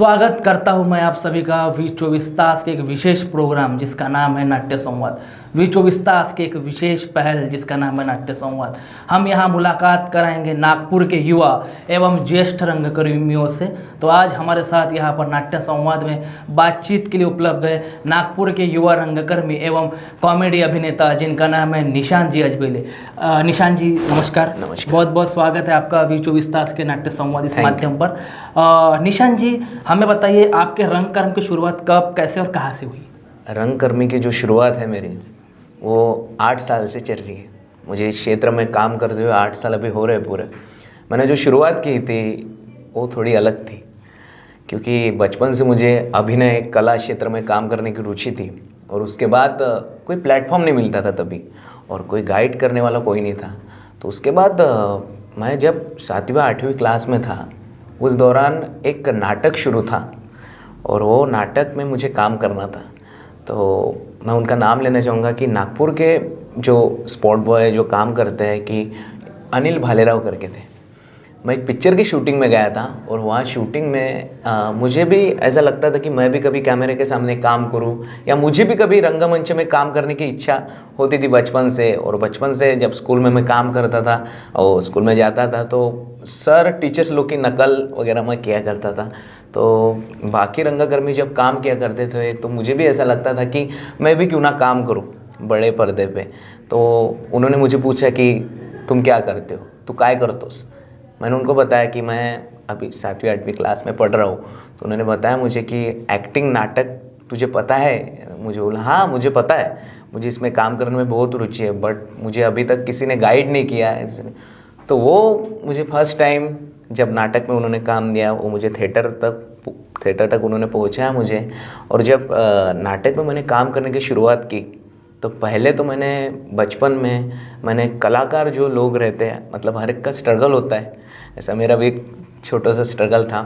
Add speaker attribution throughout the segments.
Speaker 1: स्वागत करता हूं मैं आप सभी का वी 24 तास के एक विशेष प्रोग्राम जिसका नाम है नाट्य संवाद। वी 24 तास के एक विशेष पहल जिसका नाम है नाट्य संवाद। हम यहां मुलाकात कराएंगे नागपुर के युवा एवं ज्येष्ठ रंगकर्मियों से। तो आज हमारे साथ यहां पर नाट्य संवाद में बातचीत के लिए उपलब्ध है नागपुर के युवा रंगकर्मी एवं कॉमेडी अभिनेता जिनका नाम है निशांत जी अजबेले। निशांत जी नमस्कार। बहुत बहुत स्वागत है आपका वी 24 तास के नाट्य संवाद इस माध्यम पर। निशांत जी हमें बताइए आपके रंगकर्म की शुरुआत कब कैसे और कहाँ से हुई?
Speaker 2: रंगकर्मी की जो शुरुआत है मेरी वो 8 साल से चल रही है। मुझे इस क्षेत्र में काम करते हुए 8 साल अभी हो रहे पूरे। मैंने जो शुरुआत की थी वो थोड़ी अलग थी, क्योंकि बचपन से मुझे अभिनय कला क्षेत्र में काम करने की रुचि थी और उसके बाद कोई प्लेटफॉर्म नहीं मिलता था तभी, और कोई गाइड करने वाला कोई नहीं था। तो उसके बाद मैं जब 7वीं 8वीं क्लास में था उस दौरान एक नाटक शुरू था और वो नाटक में मुझे काम करना था। तो मैं उनका नाम लेना चाहूँगा कि नागपुर के जो स्पॉट बॉय जो काम करते हैं कि अनिल भालेराव करके थे। मैं एक पिक्चर की शूटिंग में गया था और वहाँ शूटिंग में मुझे भी ऐसा लगता था कि मैं भी कभी कैमरे के सामने काम करूँ या मुझे भी कभी रंगमंच में काम करने की इच्छा होती थी बचपन से। और बचपन से जब स्कूल में मैं काम करता था और स्कूल में जाता था तो सर टीचर्स लोग की नकल वगैरह मैं किया करता था। तो बाकी रंगकर्मी जब काम किया करते थे तो मुझे भी ऐसा लगता था कि मैं भी क्यों ना काम करूँ बड़े पर्दे पे। तो उन्होंने मुझे पूछा कि तुम क्या करते हो, तू काय करतोस? मैंने उनको बताया कि मैं अभी 7वीं 8वीं क्लास में पढ़ रहा हूँ। तो उन्होंने बताया मुझे कि एक्टिंग नाटक तुझे पता है? मुझे बोला हाँ मुझे पता है, मुझे इसमें काम करने में बहुत रुचि है, बट मुझे अभी तक किसी ने गाइड नहीं किया है। तो वो मुझे फर्स्ट टाइम जब नाटक में उन्होंने काम दिया वो मुझे थिएटर तक उन्होंने पहुँचाया मुझे। और जब नाटक में मैंने काम करने की शुरुआत की तो पहले तो मैंने बचपन में मैंने कलाकार जो लोग रहते हैं, मतलब हर एक का स्ट्रगल होता है, ऐसा मेरा भी एक छोटा सा स्ट्रगल था।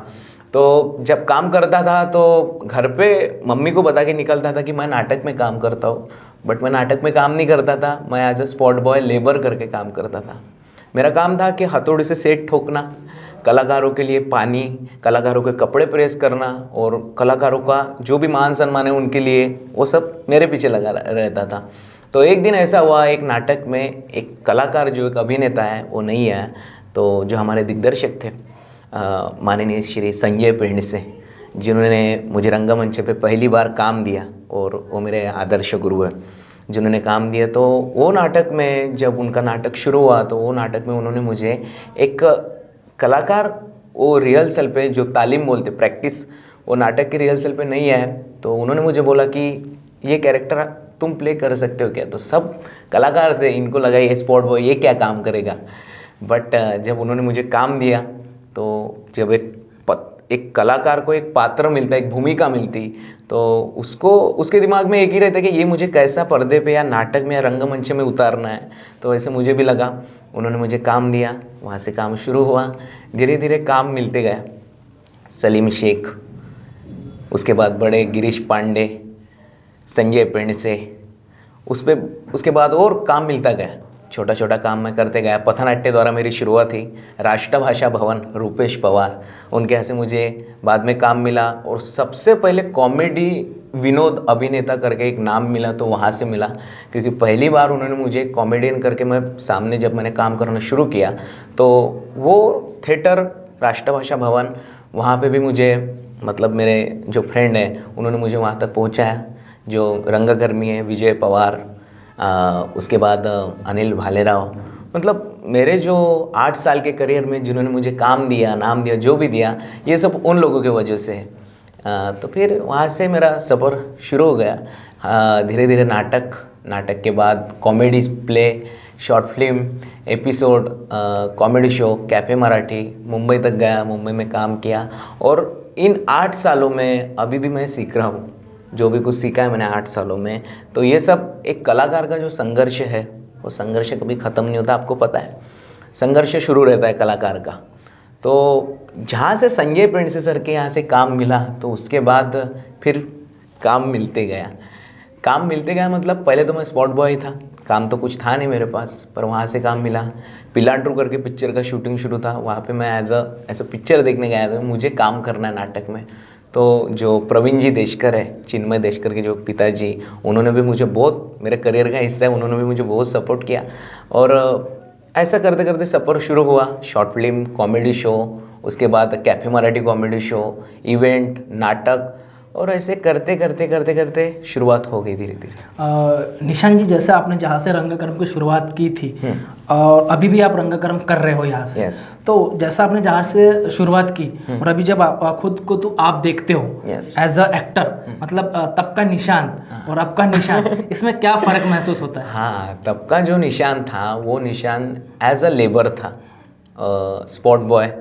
Speaker 2: तो जब काम करता था तो घर पे मम्मी को बता के निकलता था कि मैं नाटक में काम करता हूँ, बट मैं नाटक में काम नहीं करता था। मैं as a spot boy labour करके काम करता था। मेरा काम था कि हथौड़ी से सेट ठोकना, कलाकारों के लिए पानी, कलाकारों के कपड़े प्रेस करना और कलाकारों का जो भी मान सम्मान है उनके लिए वो सब मेरे पीछे लगा रहता था। तो एक दिन ऐसा हुआ, एक नाटक में एक कलाकार जो एक अभिनेता है वो नहीं आया। तो जो हमारे दिग्दर्शक थे माननीय श्री संजय पेंडसे, जिन्होंने मुझे रंगमंच पे पहली बार काम दिया और वो मेरे आदर्श गुरु हैं जिन्होंने काम दिया। तो वो नाटक में जब उनका नाटक शुरू हुआ तो वो नाटक में उन्होंने मुझे एक कलाकार वो रिहर्सल पे जो तालीम बोलते प्रैक्टिस, वो नाटक के रिहर्सल पे नहीं है, तो उन्होंने मुझे बोला कि ये कैरेक्टर तुम प्ले कर सकते हो क्या? तो सब कलाकार थे, इनको लगा ये स्पॉट बॉय ये क्या काम करेगा। बट जब उन्होंने मुझे काम दिया तो जब एक कलाकार को एक पात्र मिलता है, एक भूमिका मिलती, तो उसको उसके दिमाग में एक ही रहता है कि ये मुझे कैसा पर्दे पे या नाटक में या रंगमंच में उतारना है। तो ऐसे मुझे भी लगा, उन्होंने मुझे काम दिया, वहाँ से काम शुरू हुआ, धीरे धीरे काम मिलते गया। सलीम शेख, उसके बाद बड़े गिरीश पांडे, संजय पेंडसे, उसके बाद और काम मिलता गया, छोटा छोटा काम मैं करते गया। पथनाट्य द्वारा मेरी शुरुआत थी। राष्ट्रभाषा भवन रूपेश पवार, उनके यहाँ से मुझे बाद में काम मिला। और सबसे पहले कॉमेडी विनोद अभिनेता करके एक नाम मिला, तो वहाँ से मिला, क्योंकि पहली बार उन्होंने मुझे कॉमेडियन करके मैं सामने जब मैंने काम करना शुरू किया तो वो थिएटर राष्ट्रभाषा भवन, वहाँ पे भी मुझे मतलब मेरे जो फ्रेंड हैं उन्होंने मुझे वहाँ तक पहुँचाया, जो रंगकर्मी है विजय पवार, उसके बाद अनिल भालेराव। मतलब मेरे जो 8 साल के करियर में जिन्होंने मुझे काम दिया, नाम दिया, जो भी दिया, ये सब उन लोगों की वजह से है। तो फिर वहाँ से मेरा सफ़र शुरू हो गया। धीरे धीरे नाटक के बाद comedy play, short film, episode, comedy show, cafe Marathi, Mumbai तक गया, मुंबई में काम किया। और इन 8 सालों में अभी भी मैं सीख रहा हूँ, जो भी कुछ सीखा है मैंने 8 सालों में। तो ये सब एक कलाकार का जो संघर्ष है वो संघर्ष कभी ख़त्म नहीं होता, आपको पता है, संघर्ष शुरू रहता है कलाकार का। तो जहाँ से संजय पेंडसे सर के यहाँ से काम मिला तो उसके बाद फिर काम मिलते गया। मतलब पहले तो मैं स्पॉट बॉय था, काम तो कुछ था नहीं मेरे पास, पर वहाँ से काम मिला। पिलाट्रू करके पिक्चर का शूटिंग शुरू था, वहाँ पे मैं एज अ पिक्चर देखने गया था, मुझे काम करना है नाटक में। तो जो प्रवीण जी देशकर है, चिन्मय देशकर के जो पिताजी, उन्होंने भी मुझे बहुत, मेरे करियर का हिस्सा है, उन्होंने भी मुझे बहुत सपोर्ट किया। और ऐसा करते करते सफ़र शुरू हुआ। शॉर्ट फिल्म, कॉमेडी शो, उसके बाद cafe Marathi comedy show, event, नाटक, और ऐसे करते करते करते करते शुरुआत हो गई धीरे धीरे।
Speaker 1: निशान जी, जैसे आपने जहाँ से रंगकर्म की शुरुआत की थी और अभी भी आप रंगकर्म कर रहे हो यहाँ से,
Speaker 2: Yes.
Speaker 1: तो जैसा आपने जहाँ से शुरुआत की और अभी जब आप खुद को तो आप देखते हो
Speaker 2: Yes.
Speaker 1: एज अ एक्टर, मतलब तब का निशांत और अब का निशांत, इसमें क्या फ़र्क महसूस होता है?
Speaker 2: हाँ, तब का जो निशान था वो निशान एज अ लेबर था, स्पॉट बॉय।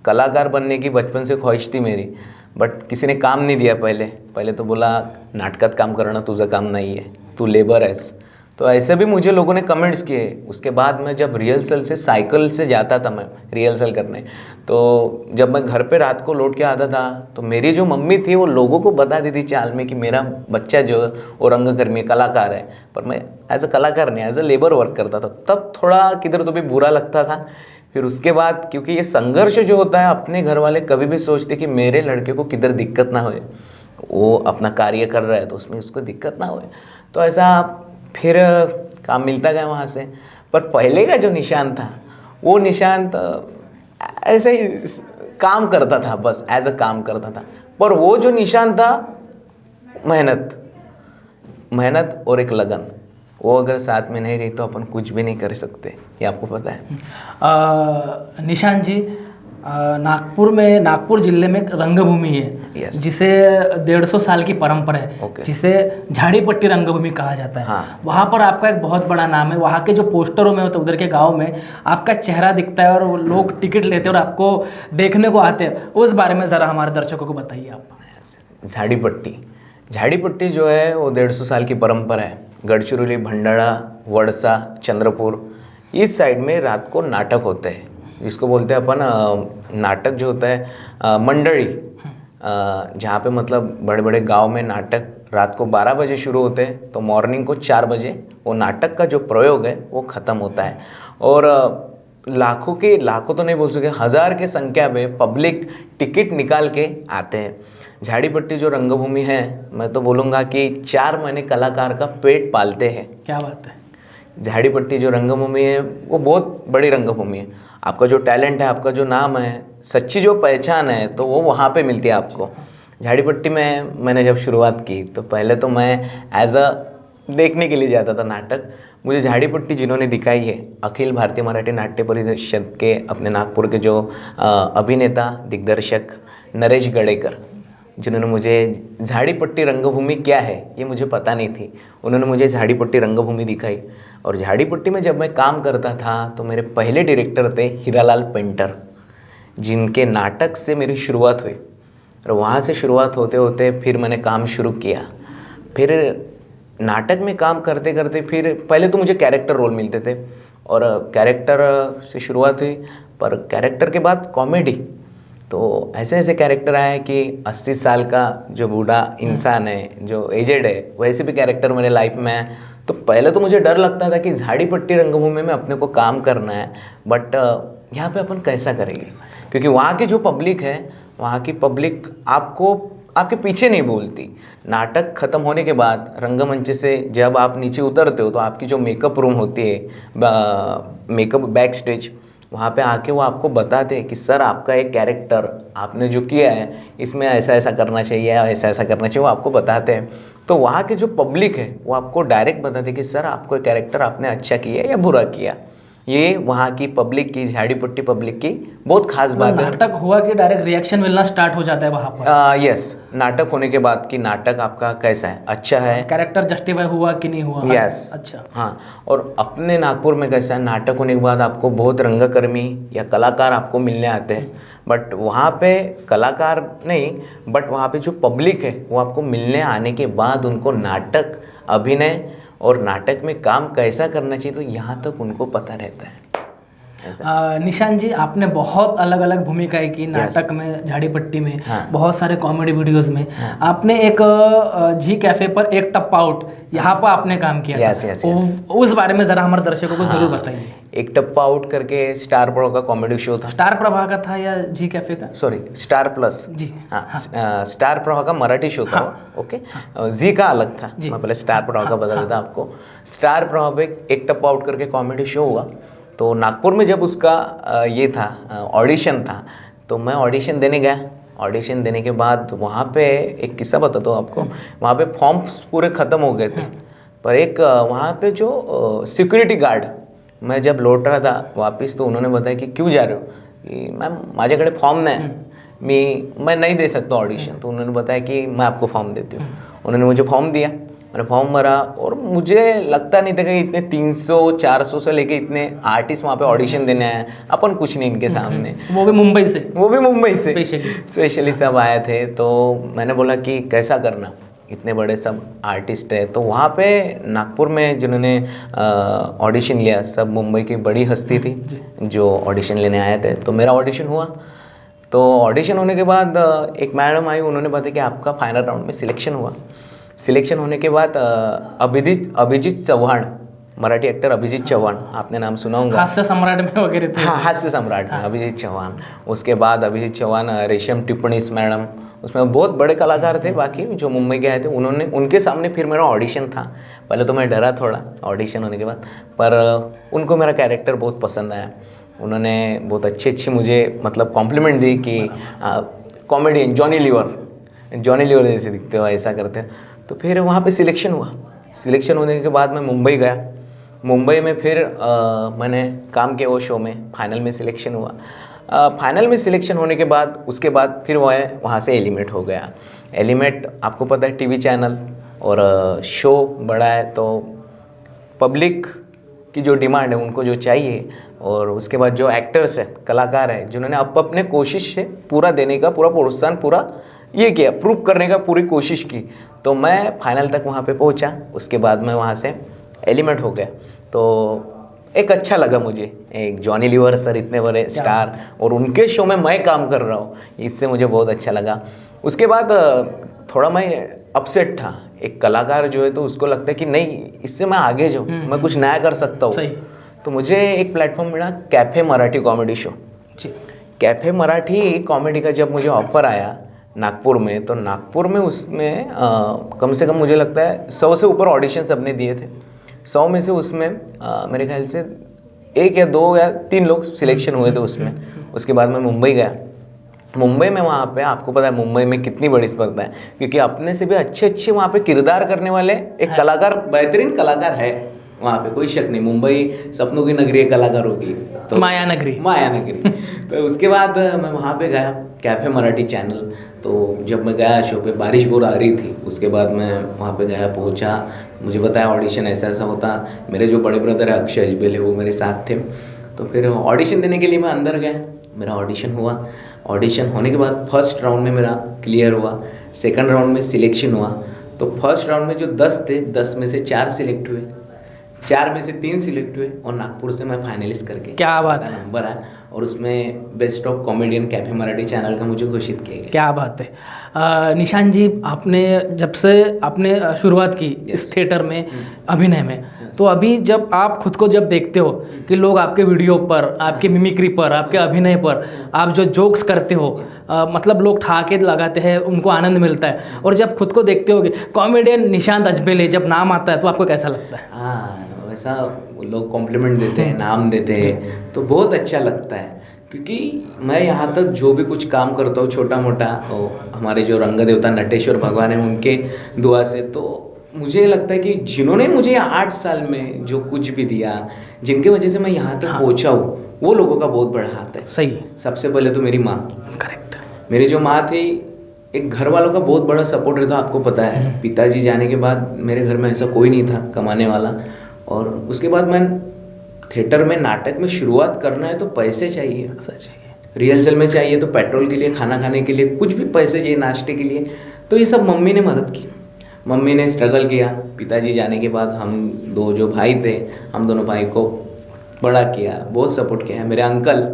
Speaker 2: कलाकार बनने की बचपन से ख्वाहिश थी मेरी, बट किसी ने काम नहीं दिया। पहले तो बोला नाटकात काम करना तुझं काम नहीं है, तू लेबर हैस। तो ऐसे भी मुझे लोगों ने कमेंट्स किए। उसके बाद मैं जब रिहर्सल से साइकिल से जाता था मैं रिहर्सल करने, तो जब मैं घर पे रात को लौट के आता था तो मेरी जो मम्मी थी वो लोगों को बता दी थी चाल में कि मेरा बच्चा जो है वो रंगकर्मी कलाकार है। पर मैं एज अ कलाकार नहीं, एज अ लेबर वर्क करता था। तब थोड़ा किधर तो भी बुरा लगता था। फिर उसके बाद क्योंकि ये संघर्ष जो होता है, अपने घर वाले कभी भी सोचते कि मेरे लड़के को किधर दिक्कत ना होए, वो अपना कार्य कर रहा है तो उसमें उसको दिक्कत ना होए, तो ऐसा फिर काम मिलता गया वहाँ से। पर पहले का जो निशान था वो निशान ऐसे ही काम करता था, बस एज अ काम करता था। पर वो जो निशान था मेहनत और एक लगन, वो अगर साथ में नहीं रही तो अपन कुछ भी नहीं कर सकते, ये आपको पता है।
Speaker 1: निशान जी, नागपुर जिले में एक रंगभूमि है
Speaker 2: Yes.
Speaker 1: जिसे 150 साल की परंपरा है,
Speaker 2: Okay.
Speaker 1: जिसे झाड़ीपट्टी रंगभूमि कहा जाता है।
Speaker 2: हाँ।
Speaker 1: वहाँ पर आपका एक बहुत बड़ा नाम है। वहाँ के जो पोस्टरों में होते उधर के गांव में आपका चेहरा दिखता है और वो लोग टिकट लेते हैं और आपको देखने को आते हैं। उस बारे में ज़रा हमारे दर्शकों को बताइए आप।
Speaker 2: झाड़ीपट्टी जो है वो 150 साल की परंपरा है। गढ़चिरौली, भंडारा, वड़सा, चंद्रपुर, इस साइड में रात को नाटक होते हैं, जिसको बोलते हैं अपन नाटक जो होता है मंडली, जहाँ पे मतलब बड़े बड़े गांव में नाटक रात को 12 बजे शुरू होते हैं, तो मॉर्निंग को 4 बजे वो नाटक का जो प्रयोग है वो ख़त्म होता है। और लाखों तो नहीं बोल सके, 1000 की संख्या में पब्लिक टिकट निकाल के आते हैं। झाड़ीपट्टी जो रंगभूमि है, मैं तो बोलूँगा कि 4 महीने कलाकार का पेट पालते हैं।
Speaker 1: क्या बात है।
Speaker 2: झाड़ीपट्टी जो रंगभूमि है वो बहुत बड़ी रंगभूमि है। आपका जो टैलेंट है, आपका जो नाम है, सच्ची जो पहचान है, तो वो वहाँ पे मिलती है आपको। झाड़ीपट्टी में मैंने जब शुरुआत की तो पहले तो मैं एज अ देखने के लिए जाता था नाटक। मुझे झाड़ीपट्टी जिन्होंने दिखाई है, अखिल भारतीय मराठी नाट्य परिषद के अपने नागपुर के जो अभिनेता दिग्दर्शक नरेश गडेकर, जिन्होंने मुझे झाड़ीपट्टी रंगभूमि क्या है ये मुझे पता नहीं थी, उन्होंने मुझे झाड़ीपट्टी रंगभूमि दिखाई। और झाड़ीपट्टी में जब मैं काम करता था तो मेरे पहले डायरेक्टर थे हीरालाल पेंटर, जिनके नाटक से मेरी शुरुआत हुई। और वहाँ से शुरुआत होते होते फिर मैंने काम शुरू किया। फिर नाटक में काम करते करते फिर पहले तो मुझे कैरेक्टर रोल मिलते थे और कैरेक्टर से शुरुआत हुई, पर कैरेक्टर के बाद कॉमेडी। तो ऐसे ऐसे कैरेक्टर आए कि 80 साल का जो बूढ़ा इंसान है, जो एजेड है, वैसे भी कैरेक्टर मेरे लाइफ में है। तो पहले तो मुझे डर लगता था कि झाड़ीपट्टी रंगभूमि में अपने को काम करना है, बट यहाँ पे अपन कैसा करेंगे, क्योंकि वहाँ की जो पब्लिक है, वहाँ की पब्लिक आपके पीछे नहीं बोलती। नाटक ख़त्म होने के बाद रंगमंच से जब आप नीचे उतरते हो तो आपकी जो मेकअप रूम होती है, मेकअप बैक स्टेज, वहाँ पे आके वो आपको बताते हैं कि सर आपका एक कैरेक्टर आपने जो किया है इसमें ऐसा ऐसा करना चाहिए, ऐसा ऐसा करना चाहिए, वो आपको बताते हैं। तो वहाँ के जो पब्लिक है वो आपको डायरेक्ट बताते हैं कि सर आपको कैरेक्टर आपने अच्छा किया या बुरा किया। ये वहाँ की पब्लिक की, झाड़ीपट्टी पब्लिक की बहुत खास बात है।
Speaker 1: नाटक हुआ कि डायरेक्ट रिएक्शन मिलना स्टार्ट हो जाता है वहाँ पर?
Speaker 2: यस, नाटक होने के बाद कि नाटक आपका कैसा है, अच्छा है,
Speaker 1: कैरेक्टर जस्टिफाई हुआ कि नहीं हुआ।
Speaker 2: यस।
Speaker 1: अच्छा।
Speaker 2: हाँ, और अपने नागपुर में कैसा है, नाटक होने के बाद आपको बहुत रंगकर्मी या कलाकार आपको मिलने आते हैं, बट वहाँ पे कलाकार नहीं, बट वहाँ पे जो पब्लिक है वो आपको मिलने आने के बाद उनको नाटक, अभिनय और नाटक में काम कैसा करना चाहिए, तो यहाँ तक उनको पता रहता है।
Speaker 1: निशान जी, आपने बहुत अलग अलग भूमिकाएं की नाटक में, झाड़ीपट्टी में,
Speaker 2: हाँ।
Speaker 1: बहुत सारे कॉमेडी वीडियोस में। आपने एक जी कैफे पर एक टप आउट यहाँ पर आपने काम किया था।
Speaker 2: यस।
Speaker 1: उस बारे में ज़रा हमारे दर्शकों को ज़रूर बताइए।
Speaker 2: एक टप्पा आउट करके स्टार प्रो का कॉमेडी शो था।
Speaker 1: स्टार प्रभा का था या जी कैफे का?
Speaker 2: Sorry, Star Plus.
Speaker 1: जी
Speaker 2: हाँ, स्टार प्रभा का मराठी शो था। ओके, जी का अलग था। मैं पहले स्टार प्रभा का बता देता आपको। स्टार प्रभा पे एक टप्पा आउट करके कॉमेडी शो हुआ, तो नागपुर में जब उसका ये था ऑडिशन था, तो मैं ऑडिशन देने गया। ऑडिशन देने के बाद वहाँ पे एक किस्सा बताता हूँ आपको। वहाँ पे फॉर्म्स पूरे ख़त्म हो गए थे, पर एक वहाँ पे जो सिक्युरिटी गार्ड, मैं जब लौट रहा था वापस, तो उन्होंने बताया कि क्यों जा रहे हो, की मॅम माझ्याकडे फॉर्म नाही, मैं नहीं दे सकता ऑडिशन। तो उन्होंने बताया कि मैं आपको फॉर्म देती हूँ। उन्होंने मुझे फॉर्म दिया, मैंने फॉर्म भरा, और मुझे लगता नहीं था कि इतने 300-400 से लेके इतने आर्टिस्ट वहाँ पे ऑडिशन देने आए, अपन कुछ नहीं इनके सामने।
Speaker 1: वो भी मुंबई से?
Speaker 2: वो भी मुंबई से
Speaker 1: स्पेशली
Speaker 2: सब आए थे। तो मैंने बोला कि कैसा करना, इतने बड़े सब आर्टिस्ट है। तो वहाँ पे नागपुर में जिन्होंने ऑडिशन लिया, सब मुंबई की बड़ी हस्ती थी जो ऑडिशन लेने आए थे। तो मेरा ऑडिशन हुआ। तो ऑडिशन होने के बाद एक मैडम आई, उन्होंने बताया कि आपका फाइनल राउंड में सिलेक्शन हुआ। सिलेक्शन होने के बाद अभिजीत चौहान, मराठी एक्टर अभिजीत चौहान, आपने नाम सुना होगा,
Speaker 1: हास्य सम्राट में वगैरह थे।
Speaker 2: हाँ, हास्य सम्राट में अभिजीत चौहान। उसके बाद अभिजीत चौहान, रेशम टिप्पणीस मैडम, उसमें बहुत बड़े कलाकार थे बाकी जो मुंबई के आए थे। उन्होंने, उनके सामने फिर मेरा ऑडिशन था। पहले तो मैं डरा थोड़ा ऑडिशन होने के बाद, पर उनको मेरा कैरेक्टर बहुत पसंद आया। उन्होंने बहुत अच्छी मुझे मतलब कॉम्प्लीमेंट दी कि कॉमेडियन जॉनी लीवर जैसे दिखते हो, ऐसा करते हो। तो फिर वहाँ पे सिलेक्शन हुआ। सिलेक्शन होने के बाद मैं मुंबई गया। मुंबई में फिर मैंने काम किया वो शो में, फाइनल में सिलेक्शन हुआ। फाइनल में सिलेक्शन होने के बाद उसके बाद फिर वहाँ से एलिमिनेट हो गया। एलिमिनेट आपको पता है टीवी चैनल, और शो बड़ा है, तो पब्लिक की जो डिमांड है उनको जो चाहिए, और उसके बाद जो एक्टर्स है, कलाकार है, जिन्होंने अपने कोशिश से पूरा देने का, पूरा प्रोत्साहन, पूरा ये किया, प्रूव करने का पूरी कोशिश की। तो मैं फाइनल तक वहाँ पे पहुँचा। उसके बाद मैं वहाँ से एलिमिनेट हो गया। तो एक अच्छा लगा मुझे, एक जॉनी लीवर सर इतने बड़े स्टार, और उनके शो में मैं काम कर रहा हूँ, इससे मुझे बहुत अच्छा लगा। उसके बाद थोड़ा मैं अपसेट था। एक कलाकार जो है तो उसको लगता है कि नहीं, इससे मैं आगे जाऊँ, मैं कुछ नया कर सकता हूँ। तो मुझे एक प्लेटफॉर्म मिला, cafe Marathi comedy show. Cafe Marathi comedy का जब मुझे ऑफर आया नागपुर में, तो नागपुर में उसमें कम से कम मुझे लगता है 100 से ऊपर ऑडिशन सबने दिए थे। 100 में से उसमें मेरे ख्याल से 1 या 2 या 3 लोग सिलेक्शन हुए थे उसमें। उसके बाद मैं मुंबई गया। मुंबई में वहाँ पे आपको पता है मुंबई में कितनी बड़ी स्पर्धा है, क्योंकि अपने से भी अच्छे वहाँ पे किरदार करने वाले एक कलाकार, बेहतरीन कलाकार है वहाँ पे, कोई शक नहीं। मुंबई सपनों की नगरी है कलाकारों की, तो माया नगरी। तो उसके बाद मैं वहाँ पे गया, कैफ़े मराठी चैनल। तो जब मैं गया शो पे, बारिश बहुत आ रही थी। उसके बाद मैं वहाँ पे गया, पहुँचा, मुझे बताया ऑडिशन ऐसा होता। मेरे जो बड़े ब्रदर है अक्षय अजबेल है, वो मेरे साथ थे। तो फिर ऑडिशन देने के लिए मैं अंदर गया, मेरा ऑडिशन हुआ। ऑडिशन होने के बाद फर्स्ट राउंड में मेरा क्लियर हुआ, सेकंड राउंड में सिलेक्शन हुआ। तो फर्स्ट राउंड में जो 10 थे, 10 में से 4 सिलेक्ट हुए, 4 में से 3 सिलेक्ट हुए, और नागपुर से मैं फाइनलिस्ट करके, क्या बात है, नंबर है, और उसमें best of comedian cafe Marathi channel का मुझे घोषित किया गया।
Speaker 1: क्या बात है। निशान जी, आपने जब से आपने शुरुआत की इस थिएटर में, अभिनय में, तो अभी जब आप खुद को जब देखते हो कि लोग आपके वीडियो पर, आपके मिमिक्री पर, आपके अभिनय पर, आप जो जोक्स करते हो, मतलब लोग ठहाके लगाते हैं, उनको आनंद मिलता है, और जब खुद को देखते हो कि कॉमेडियन निशांत अजबेले जब नाम आता है, तो आपको कैसा लगता है?
Speaker 2: हाँ, वैसा लोग कॉम्प्लीमेंट देते हैं, नाम देते हैं, तो बहुत अच्छा लगता है। क्योंकि मैं यहाँ तक जो भी कुछ काम करता हूँ छोटा मोटा, हमारे जो रंग देवता नटेश्वर भगवान है, उनके दुआ से, तो मुझे लगता है कि जिन्होंने मुझे 8 साल में जो कुछ भी दिया, जिनके वजह से मैं यहाँ तक पहुँचा हूँ, वो लोगों का बहुत बड़ा हाथ है।
Speaker 1: सही।
Speaker 2: सबसे पहले तो मेरी माँ,
Speaker 1: करेक्ट,
Speaker 2: मेरी जो माँ थी, एक घर वालों का बहुत बड़ा सपोर्ट रहता, आपको पता है। पिताजी जाने के बाद मेरे घर में ऐसा कोई नहीं था कमाने वाला, और उसके बाद मैं थिएटर में, नाटक में शुरुआत करना है तो पैसे चाहिए,
Speaker 1: सच,
Speaker 2: रिहर्सल में चाहिए तो पेट्रोल के लिए, खाना खाने के लिए, कुछ भी पैसे चाहिए, नाश्ते के लिए। तो ये सब मम्मी ने मदद की, मम्मी ने स्ट्रगल किया। पिताजी जाने के बाद हम 2 जो भाई थे, हम दोनों भाई को बड़ा किया, बहुत सपोर्ट किया है। मेरे अंकल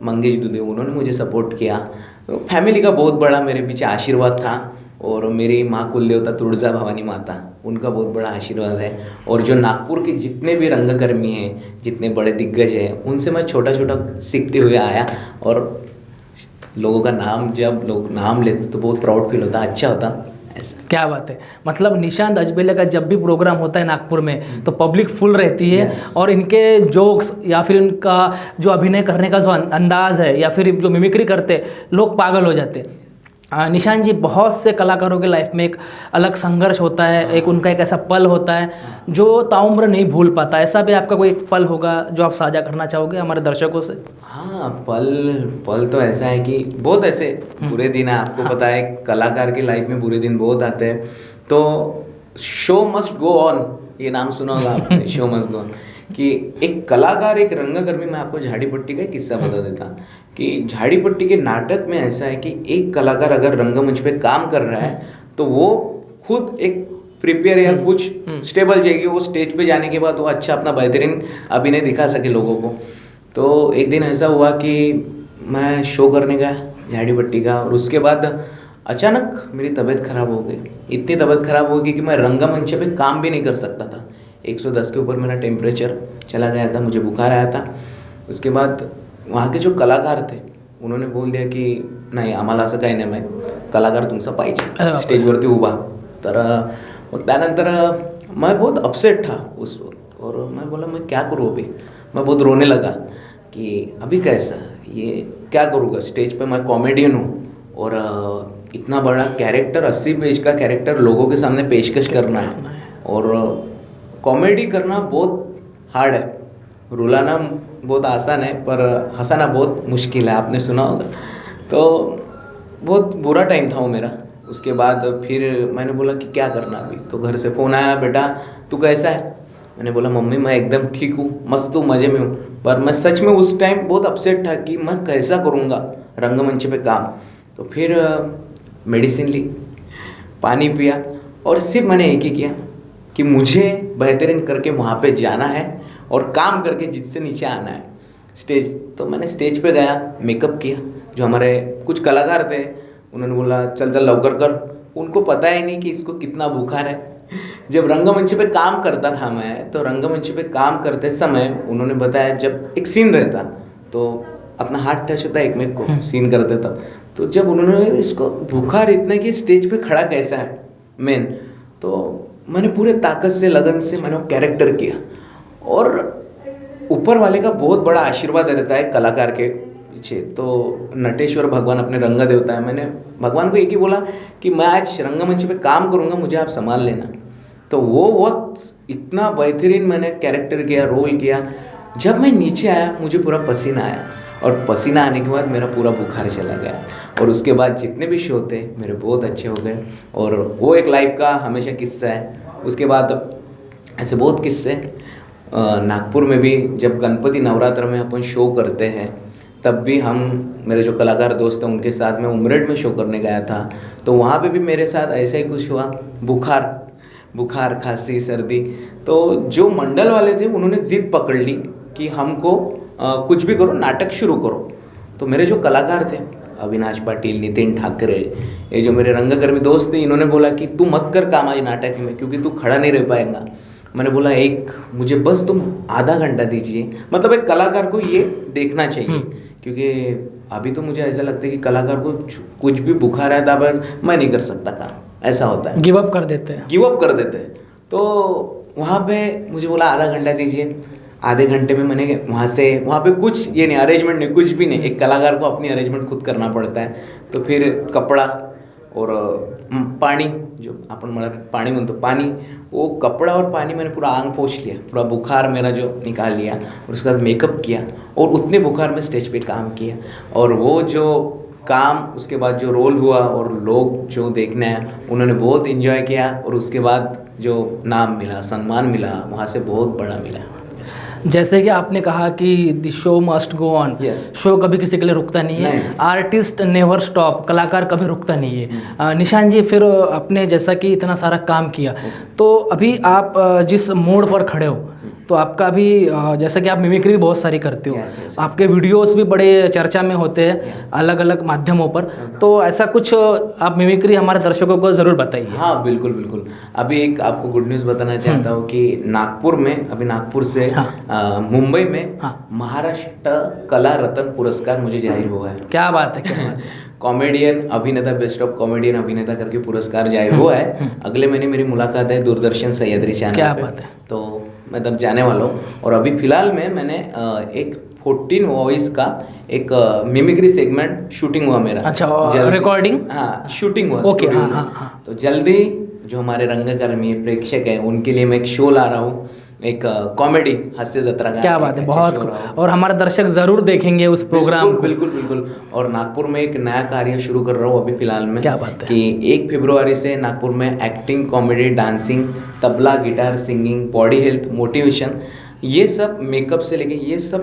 Speaker 2: मंगेश दुदे, उन्होंने मुझे सपोर्ट किया। तो फैमिली का बहुत बड़ा मेरे पीछे आशीर्वाद था। और मेरी माँ कुल देवता तुळजा भवानी माता, उनका बहुत बड़ा आशीर्वाद है। और जो नागपुर के जितने भी रंगकर्मी हैं, जितने बड़े दिग्गज हैं, उनसे मैं छोटा छोटा सीखते हुए आया। और लोगों का नाम, जब लोग नाम लेते तो बहुत प्राउड फील होता, अच्छा होता। ऐसा
Speaker 1: क्या बात है, मतलब निशांत अजबेले का जब भी प्रोग्राम होता है नागपुर में तो पब्लिक फुल रहती है। और इनके जोक्स या फिर इनका जो अभिनय करने का जो अंदाज है या फिर जो मिमिक्री करते, लोग पागल हो जाते हैं। निशांत जी, बहुत से कलाकारों के लाइफ में एक अलग संघर्ष होता है, एक उनका एक ऐसा पल होता है जो ताउम्र नहीं भूल पाता। ऐसा भी आपका कोई एक पल होगा जो आप साझा करना चाहोगे हमारे दर्शकों से?
Speaker 2: हाँ, पल तो ऐसा है कि बहुत ऐसे बुरे दिन है, आपको पता है कलाकार की लाइफ में बुरे दिन बहुत आते हैं। तो शो मस्ट गो ऑन, ये नाम सुना होगा आपने, शो मस्ट गो ऑन। कि एक कलाकार, एक रंगकर्मी, मैं आपको झाड़ी पट्टी का एक किस्सा बता देता कि झाड़ी पट्टी के नाटक में ऐसा है कि एक कलाकार अगर रंगमंच पे काम कर रहा है तो वो खुद एक प्रिपेयर या कुछ स्टेबल चाहिए, वो स्टेज पे जाने के बाद वो अच्छा अपना बेहतरीन अभिनय दिखा सके लोगों को। तो एक दिन ऐसा हुआ कि मैं शो करने गया झाड़ी पट्टी का, और उसके बाद अचानक मेरी तबीयत ख़राब हो गई। इतनी तबीयत ख़राब हो गई कि मैं रंगमंच पे काम भी नहीं कर सकता था। 110 के ऊपर मेरा टेम्परेचर चला गया था, मुझे बुखार आया था। उसके बाद वहाँ के जो कलाकार थे उन्होंने बोल दिया की नाही, आम्हाला असं काही नाही, माहीत कलाकार तुमचा पाहिजे स्टेजवरती उभा। तर मग त्यानंतर मैं बहुत अपसेट था उस वक्त, और मैं बोला मैं क्या करूँ अभी। मैं बहुत रोने लगा कि अभी कैसा, ये क्या करूँगा। स्टेज पे मैं कॉमेडियन हूँ और इतना बड़ा कैरेक्टर, 80 पेज का कैरेक्टर लोगों के सामने पेशकश करना है, और कॉमेडी करना बहुत हार्ड है। रुलाना बहुत आसान है पर हंसाना बहुत मुश्किल है, आपने सुना होगा। तो बहुत बुरा टाइम था वो मेरा। उसके बाद फिर मैंने बोला कि क्या करना अभी। तो घर से फ़ोन आया, बेटा तू कैसा है। मैंने बोला मम्मी मैं एकदम ठीक हूँ, मस्त हूँ, मज़े में हूँ। पर मैं सच में उस टाइम बहुत अपसेट था कि मैं कैसा करूँगा रंगमंच पे काम। तो फिर मेडिसिन ली, पानी पिया, और सिर्फ मैंने एक ही किया कि मुझे बेहतरीन करके वहाँ पे जाना है और काम करके जिससे नीचे आना है स्टेज। तो मैंने स्टेज पे गया, मेकअप किया। जो हमारे कुछ कलाकार थे उन्होंने बोला चल चल लवकर कर। उनको पता ही नहीं कि इसको कितना बुखार है। जब रंगमंच पे काम करता था मैं, तो रंगमंच पे काम करते समय उन्होंने बताया, जब एक सीन रहता तो अपना हाथ टच होता है एक में को सीन करते तब। तो जब उन्होंने इसको बुखार इतना कि स्टेज पे खड़ा कैसा है मेन, तो मैंने पूरे ताकत से, लगन से मैंने वो कैरेक्टर किया। और ऊपर वाले का बहुत बड़ा आशीर्वाद रहता है कलाकार के पीछे। तो नटेश्वर भगवान अपने रंग देवता है। मैंने भगवान को एक ही बोला कि मैं आज रंगमंच पे काम करूँगा, मुझे आप संभाल लेना। तो वो वक्त इतना बेहतरीन मैंने कैरेक्टर किया, रोल किया। जब मैं नीचे आया मुझे पूरा पसीना आया, और पसीना आने के बाद मेरा पूरा बुखार चला गया। और उसके बाद जितने भी शो थे मेरे बहुत अच्छे हो गए, और वो एक लाइफ का हमेशा किस्सा है। उसके बाद ऐसे बहुत किस्से। नागपुर में भी जब गणपति नवरात्र में अपन शो करते हैं, तब भी हम, मेरे जो कलाकार दोस्त हैं उनके साथ मैं उमरेड में शो करने गया था। तो वहाँ पे भी मेरे साथ ऐसा ही कुछ हुआ, बुखार, खांसी, सर्दी। तो जो मंडल वाले थे उन्होंने जिद पकड़ ली कि हमको कुछ भी करो, नाटक शुरू करो। तो मेरे जो कलाकार थे, अविनाश पाटिल, नितिन ठाकरे, ये जो मेरे रंगकर्मी दोस्त थे, इन्होंने बोला कि तू मत कर काम आज नाटक में, क्योंकि तू खड़ा नहीं रह पाएगा। मैंने बोला मुझे बस तुम आधा घंटा दीजिए। मतलब एक कलाकार को ये देखना चाहिए, क्योंकि अभी तो मुझे ऐसा लगता है कि कलाकार को कुछ भी बुखार है पर मैं नहीं कर सकता काम, ऐसा होता है,
Speaker 1: गिव अप कर देते हैं।
Speaker 2: तो वहाँ पे मुझे बोला आधा घंटा दीजिए। आधे घंटे में मैंने वहाँ पे कुछ ये नहीं, अरेंजमेंट नहीं, कुछ भी नहीं। एक कलाकार को अपनी अरेंजमेंट खुद करना पड़ता है। तो फिर कपड़ा और पानी, जो अपन पानी म्हणतो, पानी, वो कपड़ा और पानी मैंने पूरा आंग पोंछ लिया, पूरा बुखार मेरा जो निकाल लिया, और उसके बाद मेकअप किया, और उतने बुखार में स्टेज पे काम किया। और वो जो काम, उसके बाद जो रोल हुआ, और लोग जो देखने आए उन्होंने बहुत इन्जॉय किया, और उसके बाद जो नाम मिला, सम्मान मिला, वहाँ से बहुत बड़ा मिला।
Speaker 1: जैसे कि आपने कहा कि the show must go on, show कभी किसी के लिए रुकता नहीं है, आर्टिस्ट नेवर स्टॉप, कलाकार कभी रुकता नहीं है। निशांत जी, फिर आपने जैसा कि इतना सारा काम किया, तो अभी आप जिस मोड़ पर खड़े हो, तो आपका भी जैसा कि आप मिमिक्री भी बहुत सारी करते हो,
Speaker 2: Yes, yes, yes.
Speaker 1: आपके वीडियोस भी बड़े चर्चा में होते हैं अलग अलग माध्यमों पर, तो ऐसा कुछ आप मिमिक्री हमारे दर्शकों को ज़रूर बताइए।
Speaker 2: हाँ बिल्कुल बिल्कुल। अभी एक आपको गुड न्यूज़ बताना चाहता हूँ कि नागपुर में, अभी नागपुर से मुंबई में महाराष्ट्र कला रत्न पुरस्कार मुझे जाहिर हुआ है।
Speaker 1: क्या बात है, क्या बात है।
Speaker 2: कॉमेडियन अभिनेता, बेस्ट ऑफ कॉमेडियन अभिनेता करके पुरस्कार जाहिर हुआ है। अगले महीने मेरी मुलाकात है दूरदर्शन सह्याद्री चैनल
Speaker 1: क्या
Speaker 2: पे।
Speaker 1: बात है।
Speaker 2: तो मैं तब जाने वाला हूँ। और अभी फिलहाल में मैंने एक 14 वॉइस का एक मिमिक्री सेगमेंट शूटिंग हुआ मेरा।
Speaker 1: अच्छा,
Speaker 2: जल्दी-
Speaker 1: रिकॉर्डिंग?
Speaker 2: हाँ, शूटिंग हुआ।
Speaker 1: ओके,
Speaker 2: studio
Speaker 1: हाँ,
Speaker 2: में।
Speaker 1: हाँ, हाँ।
Speaker 2: तो जल्दी जो हमारे रंगकर्मी प्रेक्षक हैं उनके लिए मैं एक शो ला रहा हूँ, एक कॉमेडी हास्य जत्रा का।
Speaker 1: क्या बात है,
Speaker 2: एक
Speaker 1: बहुत
Speaker 2: अच्छा show
Speaker 1: खूब।
Speaker 2: रहा हूँ।
Speaker 1: और हमारे दर्शक ज़रूर देखेंगे उस प्रोग्राम को।
Speaker 2: बिल्कुल बिल्कुल। और नागपुर में एक नया कार्य शुरू कर रहा हूँ अभी फिलहाल में।
Speaker 1: क्या बात है।
Speaker 2: कि 1 फरवरी से नागपुर में acting, comedy, dancing, tabla, guitar, singing, body health, motivation, ये सब मेकअप से लेके ये सब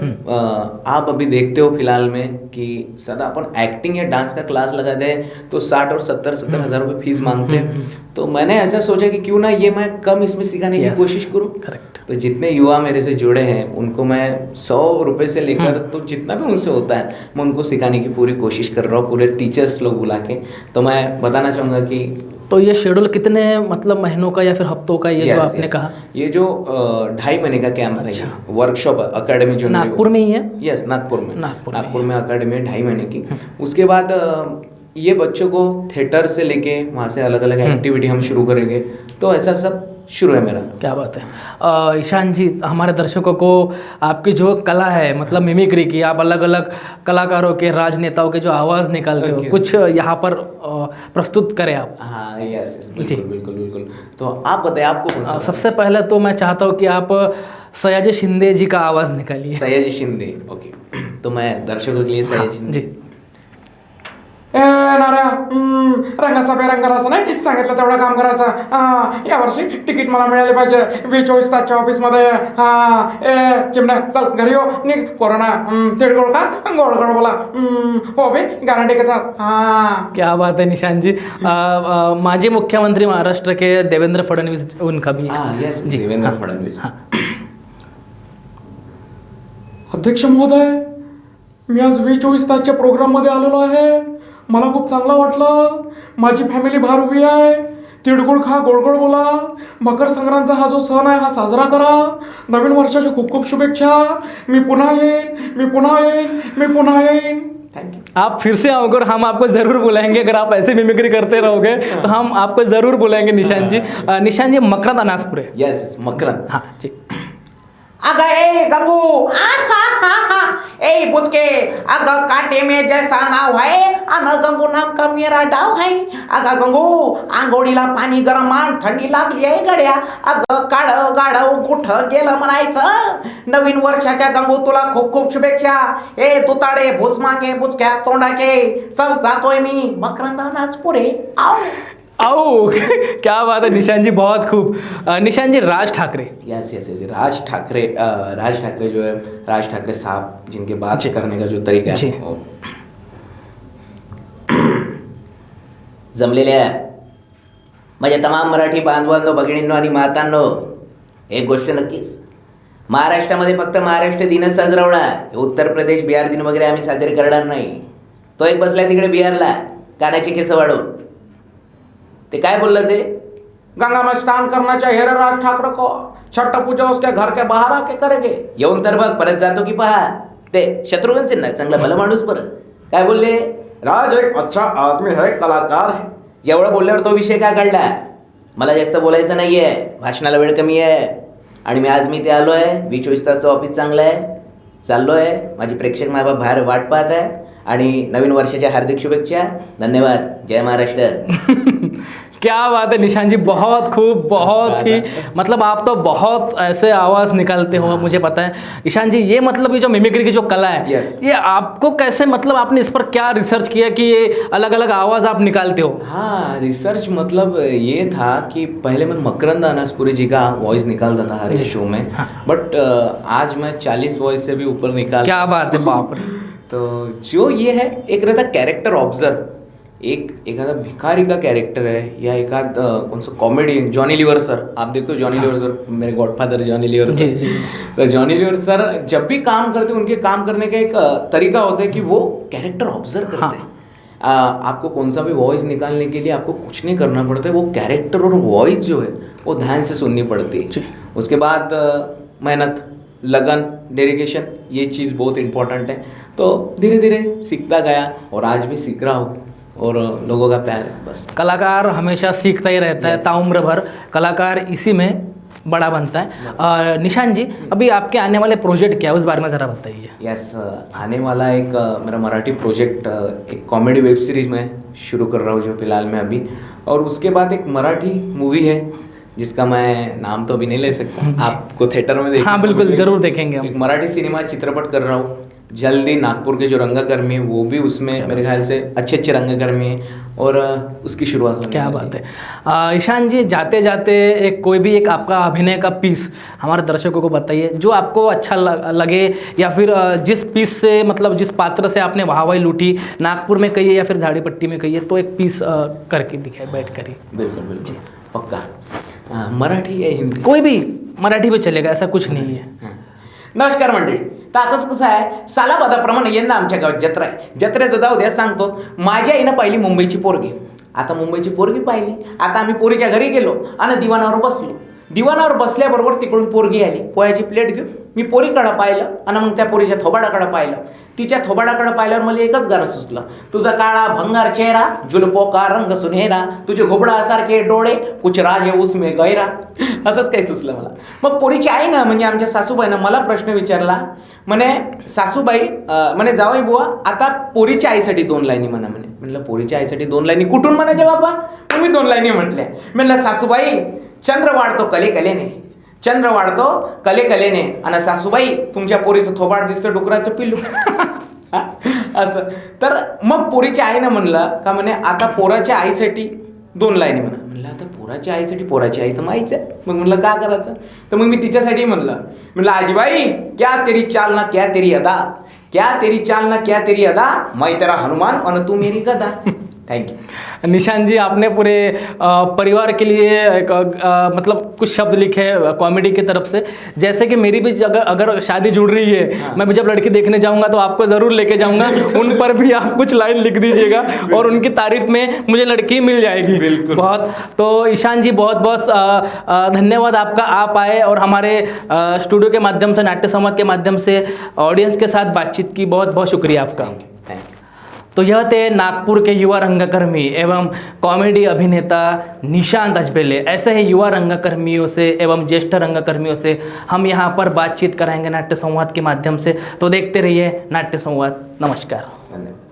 Speaker 2: आप अभी देखते हो फिलहाल में कि सदा अपन एक्टिंग या डांस का क्लास लगाते हैं तो 60 और 70 हज़ार रुपये फीस मांगते हैं। तो मैंने ऐसा सोचा कि क्यों ना ये मैं कम इसमें सिखाने की
Speaker 1: Yes,
Speaker 2: कोशिश करूँ।
Speaker 1: correct.
Speaker 2: तो जितने युवा मेरे से जुड़े हैं उनको मैं 100 रुपये से लेकर तो जितना भी उनसे होता है मैं उनको सिखाने की पूरी कोशिश कर रहा हूँ, पूरे टीचर्स लोग बुला के। तो मैं बताना चाहूँगा कि
Speaker 1: तो ये शेड्यूल कितने मतलब महीनों का या फिर हफ्तों का, ये जो आपने कहा?
Speaker 2: ये जो 2.5 महीने का कैंप है, वर्कशॉप अकेडमी जो
Speaker 1: नागपुर में ही है?
Speaker 2: यस, नागपुर में।
Speaker 1: नागपुर
Speaker 2: में अकेडमी है 2.5 महीने की। उसके बाद ये बच्चों को थिएटर से लेके वहाँ से अलग अलग एक्टिविटी हम शुरू करेंगे। तो ऐसा सब शुरू है मेरा।
Speaker 1: क्या बात है। ईशान जी, हमारे दर्शकों को आपकी जो कला है, मतलब मिमिक्री की, आप अलग अलग कलाकारों के, राजनेताओं के जो आवाज़ निकालते हो, कुछ यहाँ पर प्रस्तुत करें आप।
Speaker 2: हाँ, यस, बिल्कुल बिल्कुल बिल्कुल। तो आप बताइए, आपको कौन सा?
Speaker 1: सबसे पहले तो मैं चाहता हूँ कि आप सयाजी शिंदे जी का आवाज़ निकालिए।
Speaker 2: सयाजी शिंदे, ओके। तो मैं दर्शकों के लिए सयाजी शिंदे।
Speaker 1: जी।
Speaker 3: ए नाऱ्या, रंगाचा बेरंग करायचा नाही, सांगितलं तेवढं काम करायचं. यावर्षी तिकीट मला मिळाले पाहिजे 20-24 तासच्या ऑफिसमध्ये. ए चिमण्या, चल घरी हो, निघ. कोरोना तिळगुळ का, गोड गोड बोला. हो बे, गॅरंटी के साथ.
Speaker 1: क्या बात है निशान जी। माजी मुख्यमंत्री महाराष्ट्र के देवेंद्र फडणवीस, उनका भी।
Speaker 2: यस, देवेंद्र फडणवीस।
Speaker 3: अध्यक्ष महोदय, मी आज 20-24 तासच्या प्रोग्राममध्ये आलेलो आहे. मला खूप चांगलं वाटलं. माझी फॅमिली बाहेर उभी आहे. तिळगुळ खा, गोड गोड बोला. मकर संक्रांतचा हा जो सण आहे हा साजरा करा. नवीन वर्षाच्या खूप खूप शुभेच्छा. मी पुन्हा येईन.
Speaker 2: Thank you.
Speaker 1: आप फिर से आओगे और हम आपको ज़रूर बुलाएंगे। अगर आप ऐसे मिमिक्री करते रहोगे तो हम आपको ज़रूर बुलाएंगे निशान जी। निशान जी, मकरंद अनासपुरे।
Speaker 2: यस, मकरंद।
Speaker 1: हाँ जी।
Speaker 3: अगं ए गंगू, ए बुचके, अगं काटे में जैसा नाव है, अन गंगू नाम का मेरा डाव है. अगं गंगू, आंघोळीला पाणी गरम आण, थंडी लागली आहे गड्या. अगं काढ गाढव कुठं गेलं म्हणायचं. नवीन वर्षाच्या गंगू तुला खूप खूप शुभेच्छा. ए तुताडे, भुजमागे, बुचक्या तोंडाचे, चल जातोय मी मकरंद अनासपुरे. आओ.
Speaker 1: आओ, क्या बात है निशान जी, बहुत खूब। निशान जी, Raj Thackeray.
Speaker 2: Yes yes yes, Raj Thackeray जो है, राज ठाकरे साहब, जिनके बात करने का जो तरीका है वो जमलेल्या माझ्या तमाम मराठी बांधवांनो, भगिनींनो आणि मातांनो, एक गोष्ट नक्कीच, महाराष्ट्रामध्ये फक्त महाराष्ट्र दिनच साजरा होणार. उत्तर प्रदेश, बिहार दिन वगैरे आम्ही साजरे करणार नाही. तो एक बसलाय तिकडे बिहारला, कानाची केस वाढवून. ते काय बोललं ते?
Speaker 3: गंगा में स्नान करना चाहिए रे राज ठाकरे को. छठ पूजा उसके घर के बाहर आके करेंगे.
Speaker 2: येऊन तर बघ, परत जातो की पहा. ते शत्रुघ्न सिन्हा, चांगला भला माणूस. परत काय बोलले?
Speaker 3: राज एक अच्छा आदमी है, कलाकार है.
Speaker 2: एवढं बोलल्यावर तो विषय का काढला? मला जास्त बोलायचं नाहीये, भाषणाला वेळ कमी आहे. आणि मी ते आलो आहे. 20-24 तासचं ऑफिस चांगलं आहे, चाललो आहे. माझी प्रेक्षक मायबाप बाहेर वाट पाहत आहे. आणि नवीन वर्षाच्या हार्दिक शुभेच्छा. धन्यवाद. जय महाराष्ट्र.
Speaker 1: क्या बात है निशान जी, बहुत खूब, बहुत ही, मतलब आप तो बहुत ऐसे आवाज़ निकालते हो, मुझे पता है। ईशान जी, ये मतलब ये जो मिमिक्री की जो कला है,
Speaker 2: Yes.
Speaker 1: ये आपको कैसे, मतलब आपने इस पर क्या रिसर्च किया कि ये अलग अलग आवाज़ आप निकालते हो?
Speaker 2: हाँ, रिसर्च मतलब ये था कि पहले मैं मकरंद अनासपुरी जी का वॉइस निकालता था हर एक शो में, बट आज मैं 40 वॉइस से भी ऊपर निकाल.
Speaker 1: क्या बात है, बाप रे।
Speaker 2: तो जो ये है, एक रहता कैरेक्टर ऑब्जर्व एक एखादा भिखारी का कैरेक्टर है या एखाद कौन सा कॉमेडी, जॉनी लीवर सर, आप देखते हो जॉनी लीवर सर, मेरे गॉडफादर जॉनी लीवर सर।
Speaker 1: जी।
Speaker 2: तो जॉनी लीवर सर जब भी काम करते हैं, उनके काम करने का एक तरीका होता है कि वो कैरेक्टर ऑब्जर्व करते हैं। आपको कौन सा भी वॉइस निकालने के लिए आपको कुछ नहीं करना पड़ता है, वो कैरेक्टर और वॉइस जो है वो ध्यान से सुननी पड़ती है। उसके बाद मेहनत, लगन, डेडिकेशन, ये चीज़ बहुत इंपॉर्टेंट है। तो धीरे धीरे सीखता गया और आज भी सीख रहा हूँ और लोगों का प्यार है बस।
Speaker 1: कलाकार हमेशा सीखता ही रहता है, ताउम्र भर कलाकार इसी में बड़ा बनता है। और निशान जी, अभी आपके आने वाले प्रोजेक्ट क्या है, उस बारे में ज़रा बताइए।
Speaker 2: यस, आने वाला एक मेरा मराठी प्रोजेक्ट, एक कॉमेडी वेब सीरीज़ मैं शुरू कर रहा हूँ जो फिलहाल में अभी, और उसके बाद एक मराठी मूवी है जिसका मैं नाम तो अभी नहीं ले सकता, आपको थिएटर में देखना।
Speaker 1: हाँ बिल्कुल, ज़रूर देखेंगे हम।
Speaker 2: एक मराठी सिनेमा चित्रपट कर रहा हूँ जल्दी। नागपुर के जो रंगकर्मी है वो भी उसमें मेरे ख्याल से अच्छे अच्छे रंगकर्मी हैं और उसकी शुरुआत होने
Speaker 1: क्या
Speaker 2: वाली
Speaker 1: बात है। ईशान जी, जाते जाते एक कोई भी एक आपका अभिनय का पीस हमारे दर्शकों को बताइए जो आपको अच्छा लगे, या फिर जिस पीस से, मतलब जिस पात्र से आपने वाहवाही लूटी, नागपुर में कहिए या फिर झाड़ीपट्टी में कहिए, तो एक पीस करके दिखाए बैठ कर ही।
Speaker 2: बिल्कुल बिल्कुल पक्का। मराठी या हिंदी,
Speaker 1: कोई भी, मराठी में चलेगा, ऐसा कुछ नहीं है।
Speaker 3: नमस्कार मंडळी. तर आताच कसं आहे, सालाबादाप्रमाणे यंदा आमच्या गावात जत्रा आहे. जत्रेचं जाऊ द्या, सांगतो. माझ्या आईनं पाहिली मुंबईची पोरगी. आता मुंबईची पोरगी पाहिली. आता आम्ही पोरीच्या घरी गेलो आणि दिवाणावर बसलो. दिवाणावर बसल्याबरोबर तिकडून पोरगी आली. पोह्याची प्लेट घेऊन मी पोरीकडं पाहिलं आणि मग त्या पोरीच्या थोबाडाकडं पाहिलं. तिच्या थोबाडाकडं पाहिल्यावर मला एकच गाणं सुचलं. तुझा काळा भंगार चेहरा, जुल्फो का रंग सुनहरा, तुझे घोबडासारखे डोळे, कुछ राज उसमें गैरा. असंच काही सुचलं मला. मग पोरीची आई ना, म्हणजे आमच्या सासूबाईनं मला प्रश्न विचारला. म्हणे सासूबाई, म्हणे जावई बुवा, आता पोरीच्या आईसाठी 2 लाईनी म्हणा म्हणे. म्हणलं पोरीच्या आईसाठी 2 लाईनी कुठून म्हणायचे बाबा? मग मी 2 लाईनी म्हटल्या. म्हणलं सासूबाई, चंद्र वाढतो कलेकलेने, चंद्र वाढतो कलेकलेने, आणि सासूबाई तुमच्या पोरीचं थोबाड दिसतं डुकराचं पिल्लू. असं. तर मग पोरीच्या आईनं म्हणलं का, म्हणे आता पोराच्या आईसाठी 2 लाईनी म्हणा. म्हणलं आता पोराच्या आईसाठी, पोराची आई तर माहीच आहे. मग म्हणलं का करायचं? तर मग मी तिच्यासाठी म्हणलं आजीबाई, क्या तेरी चाल ना क्या तेरी अदा, क्या तेरी चाल ना क्या तेरी अदा, मैं तेरा हनुमान और तू मेरी गदा. थैंक यू
Speaker 1: निशान जी, आपने पूरे परिवार के लिए एक मतलब कुछ शब्द लिखे कॉमेडी की तरफ से, जैसे कि मेरी भी अगर शादी जुड़ रही है, मैं भी जब लड़की देखने जाऊंगा तो आपको ज़रूर लेके जाऊंगा, उन पर भी आप कुछ लाइन लिख दीजिएगा और उनकी तारीफ में मुझे लड़की मिल जाएगी।
Speaker 2: बिल्कुल।
Speaker 1: बहुत। तो ईशान जी, बहुत बहुत धन्यवाद आपका, आप आए और हमारे स्टूडियो के माध्यम से, नाट्य संवाद के माध्यम से ऑडियंस के साथ बातचीत की। बहुत बहुत शुक्रिया आपका।
Speaker 2: Thank you.
Speaker 1: तो यह थे नागपुर के युवा रंगकर्मी एवं कॉमेडी अभिनेता निशांत अजबेले। ऐसे ही युवा रंगकर्मियों से एवं ज्येष्ठ रंगकर्मियों से हम यहाँ पर बातचीत कराएंगे नाट्य संवाद के माध्यम से। तो देखते रहिए नाट्य संवाद। नमस्कार।
Speaker 2: धन्यवाद।